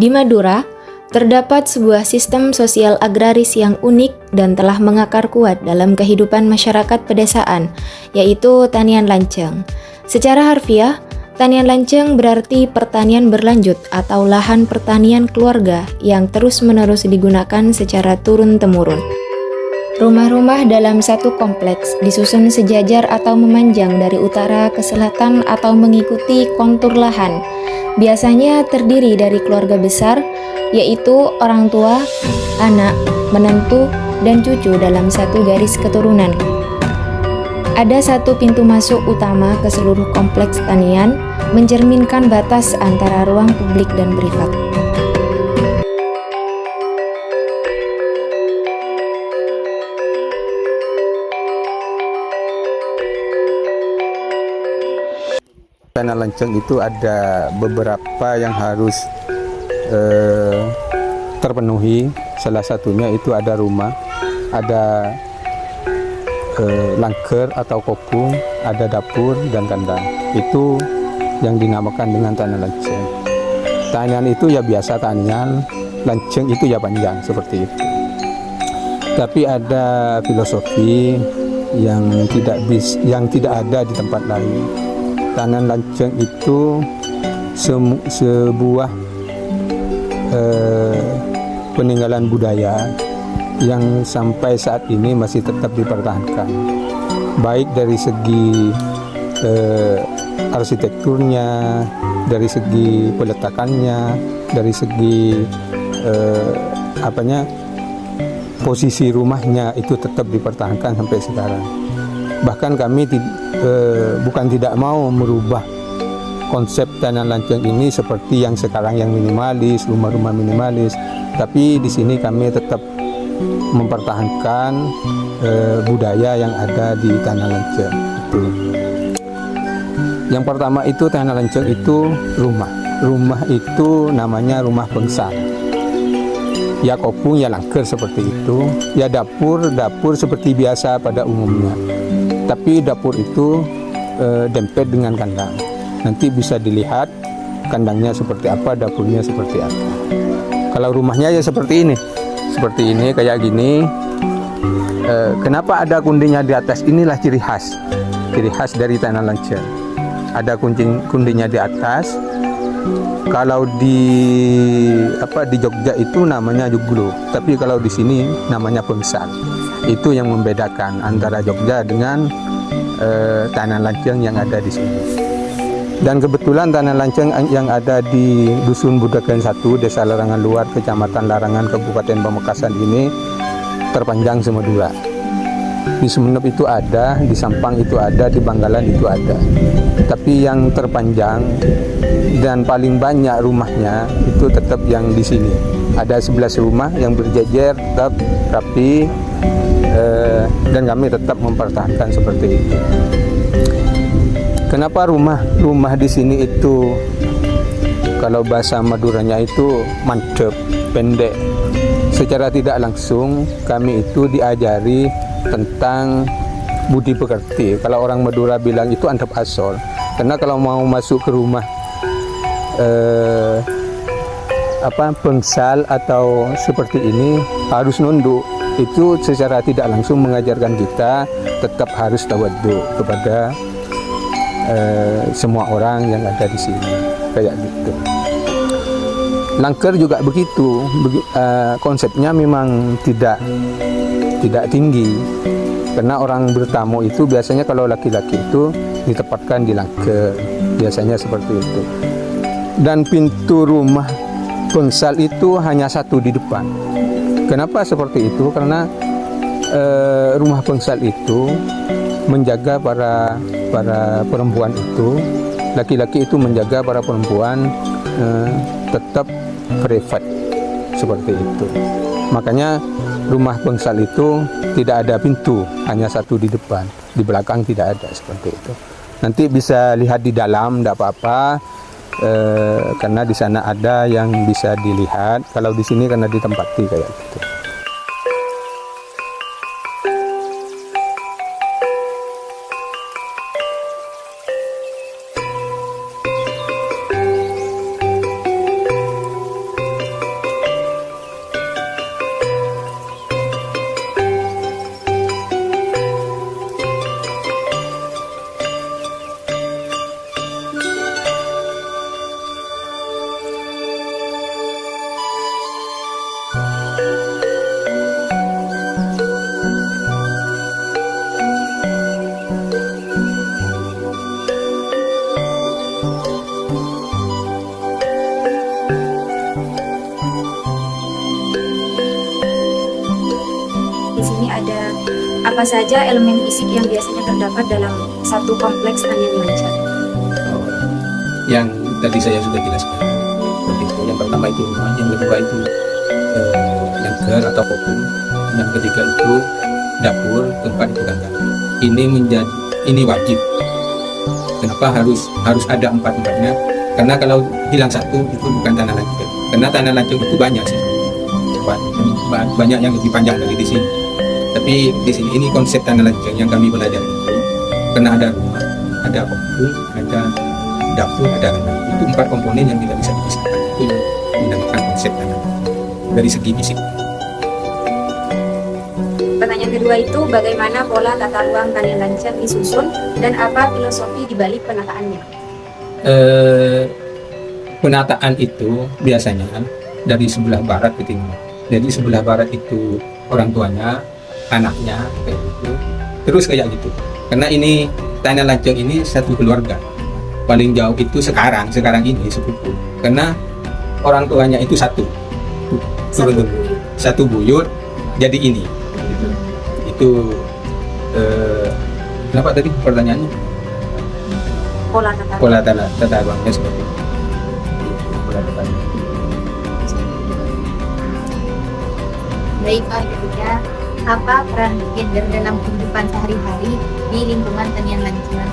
Di Madura, terdapat sebuah sistem sosial agraris yang unik dan telah mengakar kuat dalam kehidupan masyarakat pedesaan, yaitu tanian lanceng. Secara harfiah, tanian lanceng berarti pertanian berlanjut atau lahan pertanian keluarga yang terus-menerus digunakan secara turun-temurun. Rumah-rumah dalam satu kompleks disusun sejajar atau memanjang dari utara ke selatan atau mengikuti kontur lahan. Biasanya terdiri dari keluarga besar, yaitu orang tua, anak, menantu, dan cucu dalam satu garis keturunan. Ada satu pintu masuk utama ke seluruh kompleks tanian, mencerminkan batas antara ruang publik dan privat. Tanah lanceng itu ada beberapa yang harus terpenuhi. Salah satunya itu ada rumah, ada langker atau kopung, ada dapur dan kandang. Itu yang dinamakan dengan tanah lanceng. Tanian itu ya biasa tanian, lanceng itu ya panjang seperti itu. Tapi ada filosofi yang tidak ada di tempat lain. Tanian lanceng itu sebuah peninggalan budaya yang sampai saat ini masih tetap dipertahankan, baik dari segi arsitekturnya, dari segi peletakannya, dari segi posisi rumahnya itu tetap dipertahankan sampai sekarang. Bahkan kami bukan tidak mau merubah konsep tanah lanceng ini seperti yang sekarang yang minimalis, rumah-rumah minimalis, tapi di sini kami tetap mempertahankan budaya yang ada di tanah lanceng itu. Yang pertama itu tanah lanceng itu rumah. Rumah itu namanya rumah pengsal. Ya kopung, ya langker seperti itu. Ya dapur seperti biasa pada umumnya. Tapi dapur itu dempet dengan kandang. Nanti bisa dilihat kandangnya seperti apa, dapurnya seperti apa. Kalau rumahnya ya seperti ini kayak gini. Kenapa ada kundinya di atas? Inilah ciri khas dari tanah lanceng. Ada kundinya di atas. Kalau di Jogja itu namanya joglo, tapi kalau di sini namanya pengsal. Itu yang membedakan antara Jogja dengan tanah lanceng yang ada di sini. Dan kebetulan tanah lanceng yang ada di Dusun Budakan 1, Desa Larangan Luar, Kecamatan Larangan, Kabupaten Pamekasan ini terpanjang se-Madura. Di Sumeneb itu ada, di Sampang itu ada, di Bangkalan itu ada. Tapi yang terpanjang dan paling banyak rumahnya itu tetap yang di sini. Ada 11 rumah yang berjejer, tetap rapi, dan kami tetap mempertahankan seperti itu. Kenapa rumah di sini itu kalau bahasa Maduranya itu mantep, pendek. Secara tidak langsung kami itu diajari tentang budi pekerti. Kalau orang Madura bilang itu antep asor. Karena kalau mau masuk ke rumah pengsal atau seperti ini harus nunduk. Itu secara tidak langsung mengajarkan kita tetap harus tawadhu kepada semua orang yang ada di sini, kayak gitu. Langker juga begitu, konsepnya memang tidak tinggi, karena orang bertamu itu biasanya kalau laki-laki itu ditempatkan di langker, biasanya seperti itu. Dan pintu rumah pengsal itu hanya satu di depan. Kenapa seperti itu? Karena rumah pengsal itu menjaga para perempuan itu, laki-laki itu menjaga para perempuan tetap privat seperti itu. Makanya rumah pengsal itu tidak ada pintu, hanya satu di depan, di belakang tidak ada seperti itu. Nanti bisa lihat di dalam, tidak apa-apa, karena di sana ada yang bisa dilihat. Kalau di sini karena ditempati kayak gitu. Apa saja elemen fisik yang biasanya terdapat dalam satu kompleks Tanian Lancar? Yang tadi saya sudah jelaskan. Seperti itu. Yang pertama itu rumah, yang kedua itu langgar atau kokung, yang ketiga itu dapur, tempat itu kandang. Ini wajib. Kenapa harus ada empat-empatnya? Karena kalau hilang satu itu bukan tanah lancung. Karena tanah lancung itu banyak sih, banyak yang lebih panjang dari di sini. Tapi di sini ini konsep tanah lancung yang kami belajar itu, karena ada rumah, ada kokung, ada dapur, ada kandang. Itu empat komponen yang tidak bisa dipisahkan. Itu yang dinamakan konsep tanah dari segi fisik. Pertanyaan kedua itu, bagaimana pola tata ruang Tanian Lancar disusun dan apa filosofi di balik penataannya? Penataan itu biasanya dari sebelah barat ke timur. Jadi sebelah barat itu orang tuanya, anaknya, kayak gitu. Terus kayak gitu. Karena ini Tanian Lancar ini satu keluarga. Paling jauh itu sekarang ini sepupu. Karena orang tuanya itu satu buyut. Jadi ini. Itu kenapa tadi pertanyaannya? Pola tata ruangnya seperti itu. Pola tata ruang. Baik, ketiga, apa peran gender dalam kehidupan sehari-hari di lingkungan Tanian Lancar?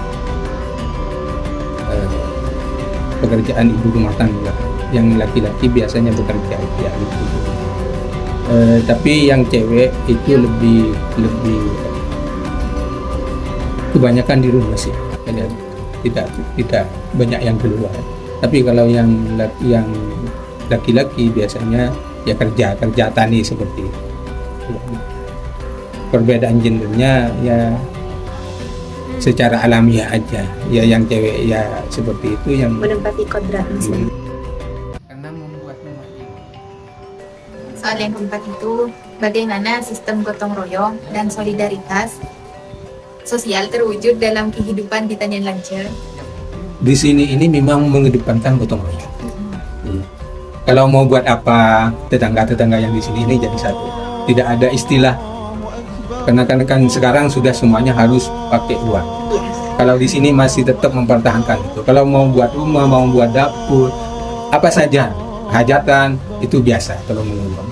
Pekerjaan ibu rumah tangga yang laki-laki biasanya bekerja ya, gitu. Tapi yang cewek itu lebih kebanyakan di rumah sih. Tidak banyak yang keluar. Tapi kalau yang laki-laki biasanya ya kerja tani seperti itu. Perbedaan gendernya ya secara alamiah aja. Ya yang cewek ya seperti itu yang Menempati kodratnya sendiri. karena membuat rumah ini. Soal yang keempat itu, bagaimana sistem gotong royong dan solidaritas sosial terwujud dalam kehidupan di Tanian Lancar? Di sini ini memang mengedepankan gotong royong. Kalau mau buat apa, tetangga-tetangga yang di sini ini jadi satu. Tidak ada istilah, karena kan sekarang sudah semuanya harus pakai uang. Kalau di sini masih tetap mempertahankan itu. Kalau mau buat rumah, mau buat dapur, apa saja, hajatan itu biasa kalau menurut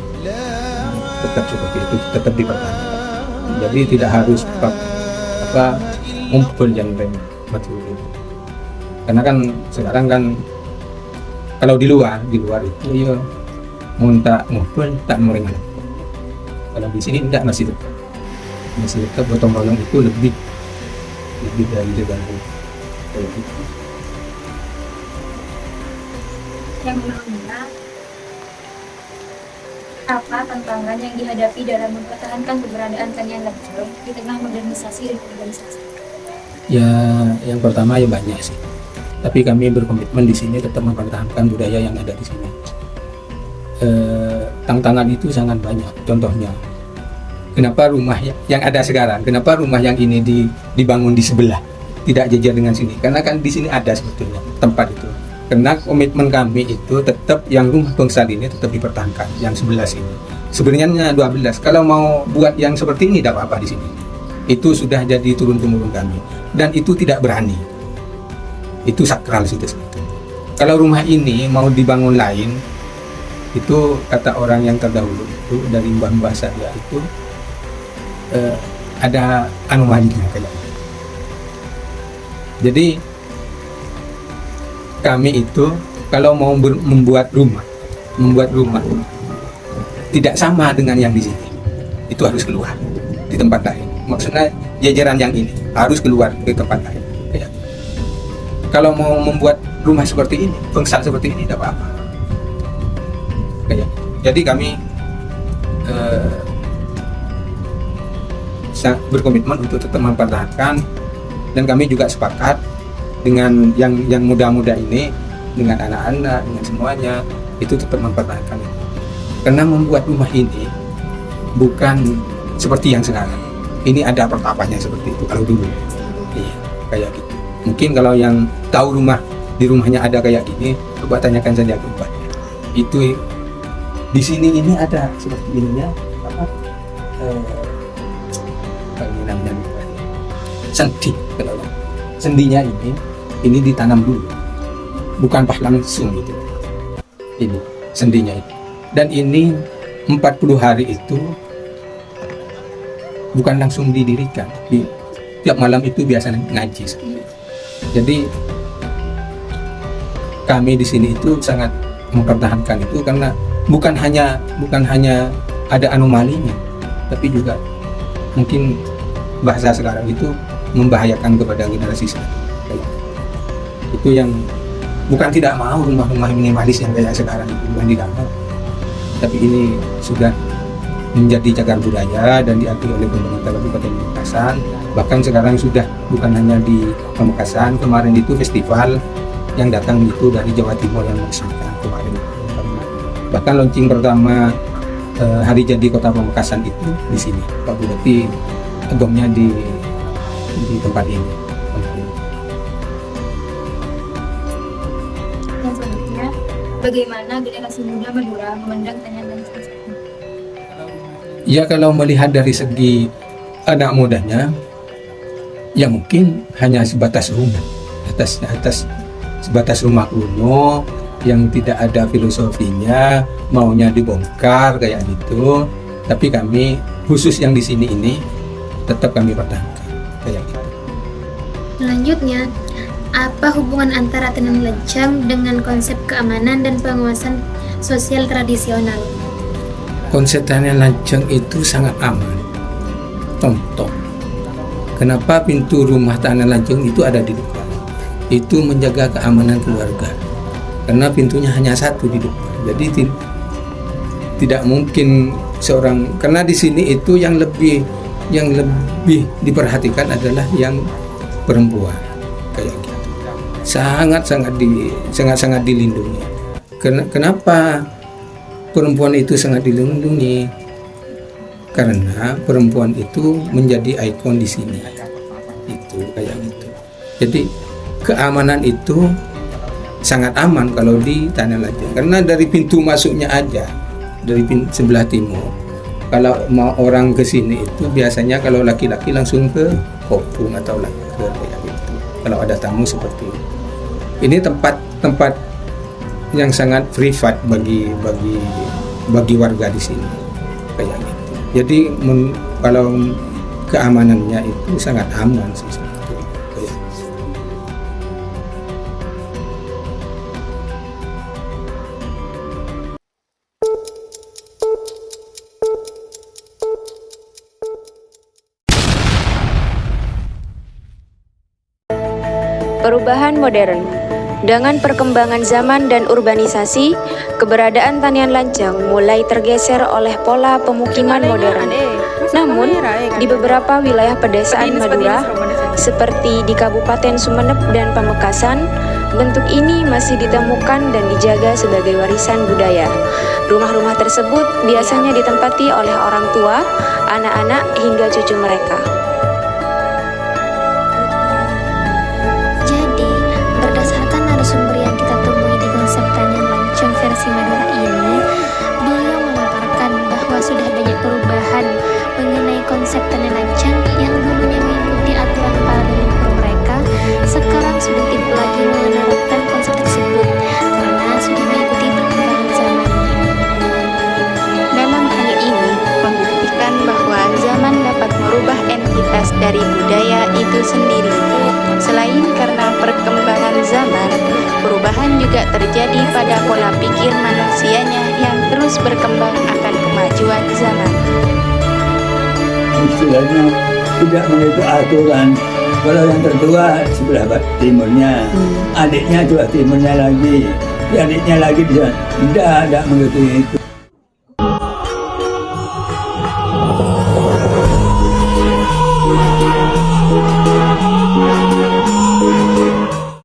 tetap seperti itu, tetap dipertahankan. Jadi tidak harus ngumpul yang banyak betul itu. Karena kan sekarang kan kalau di luar itu ya mau tak ngumpul tak meringan. Kalau di sini tidak, masih tetap gotong royong itu lebih dari jalan itu. Yang kelima, apa tantangan yang dihadapi dalam mempertahankan keberadaan Tanian Lancar di tengah modernisasi dan urbanisasi? Ya, yang pertama ya banyak sih. Tapi kami berkomitmen di sini tetap mempertahankan budaya yang ada di sini. Tantangan itu sangat banyak. Contohnya, kenapa rumah yang ada sekarang, kenapa rumah yang ini dibangun di sebelah, tidak jajar dengan sini? Karena kan di sini ada sebetulnya tempat itu. Karena komitmen kami itu tetap yang rumah bangsal ini tetap dipertahankan, yang sebelah sini. Sebenarnya 12. Kalau mau buat yang seperti ini tidak apa-apa di sini. Itu sudah jadi turun-temurun kami, dan itu tidak berani. Itu sakral sudah sebetulnya. Kalau rumah ini mau dibangun lain, itu kata orang yang terdahulu itu dari mbah-mbah saya itu ada anomalinya kayak gitu. Jadi kami itu kalau mau membuat rumah tidak sama dengan yang di sini, itu harus keluar di tempat lain. Maksudnya jajaran yang ini harus keluar ke tempat lain. Kayak. Kalau mau membuat rumah seperti ini, bangsal seperti ini, tidak apa-apa. Kayak. Jadi kami berkomitmen untuk tetap mempertahankan, dan kami juga sepakat dengan yang muda-muda ini, dengan anak-anak, dengan semuanya, itu tetap mempertahankan itu. Karena membuat rumah ini bukan seperti yang sekarang. Ini ada pertapanya seperti itu kalau dulu. Iya, kayak gitu. Mungkin kalau yang tahu di rumahnya ada kayak gini, coba tanyakan saja ke mbahnya. Itu di sini ini ada seperti ininya, apa ini namanya, sendi. Sendinya ini ditanam dulu, bukan pas langsung gitu. Ini sendinya itu, dan ini 40 hari itu bukan langsung didirikan. Tiap malam itu biasa ngaji. Jadi kami di sini itu sangat mempertahankan itu karena bukan hanya ada anomalinya, tapi juga mungkin bahasa sekarang itu membahayakan kepada generasi sekarang. Itu yang bukan tidak mau rumah-rumah minimalis yang kayak sekarang itu, bukan tidak mau, tapi ini sudah menjadi cagar budaya dan diakui oleh pemerintah Kabupaten Pamekasan. Bahkan sekarang sudah bukan hanya di Pamekasan, kemarin itu festival yang datang itu dari Jawa Timur yang meresmikan kemarin. Bahkan launching pertama hari jadi Kota Pamekasan itu di sini, Pak Bupati agongnya di tempat ini. Yang selanjutnya, bagaimana generasi muda Madura memandang Tanian Lancang? Ya, kalau melihat dari segi anak mudanya, ya mungkin hanya sebatas rumah, atas sebatas rumah kuno yang tidak ada filosofinya, maunya dibongkar kayak gitu. Tapi kami khusus yang di sini ini tetap kami pertahankan kayak gitu. Selanjutnya, apa hubungan antara Tanian Lancang dengan konsep keamanan dan penguasaan sosial tradisional? Konsep Tanian Lancang itu sangat aman. Contoh, kenapa pintu rumah Tanian Lancang itu ada di depan? Itu menjaga keamanan keluarga. Karena pintunya hanya satu di depan. Jadi tidak mungkin seorang, karena di sini itu yang lebih diperhatikan adalah yang perempuan kayak gitu. Sangat dilindungi. Kenapa perempuan itu sangat dilindungi? Karena perempuan itu menjadi ikon di sini. Itu kayak gitu. Jadi keamanan itu sangat aman kalau di Tanian Lancang. Karena dari pintu masuknya aja, dari sebelah timur. Kalau mau orang ke sini itu biasanya kalau laki-laki langsung ke Kopung atau Laker kayak gitu. Kalau ada tamu seperti ini. Ini tempat yang sangat privat bagi warga di sini kayak gitu. Jadi kalau keamanannya itu sangat aman sih sebetulnya. Kayak gitu. Perubahan modern. Dengan perkembangan zaman dan urbanisasi, keberadaan Tanian Lancang mulai tergeser oleh pola pemukiman modern. Namun, di beberapa wilayah pedesaan Madura, seperti di Kabupaten Sumeneb dan Pamekasan, bentuk ini masih ditemukan dan dijaga sebagai warisan budaya. Rumah-rumah tersebut biasanya ditempati oleh orang tua, anak-anak, hingga cucu mereka. Sumber yang kita temui di konsep Tanian Lancang versi Madura ini, beliau memaparkan bahwa sudah banyak perubahan mengenai konsep Tanian Lancang yang dulunya mengikuti aturan para leluhur mereka, sekarang sudah tidak lagi menerapkan konsep tersebut karena sudah mengikuti perkembangan zaman. Memang hal ini membuktikan bahwa zaman dapat merubah entitas dari budaya itu sendiri. Selain karena perkembangan zaman, perubahan juga terjadi pada pola pikir manusianya yang terus berkembang akan kemajuan zaman. Istilahnya tidak mengikuti aturan. Kalau yang tertua sebelah timurnya, adiknya sebelah timurnya lagi, adiknya lagi tidak mengikuti itu.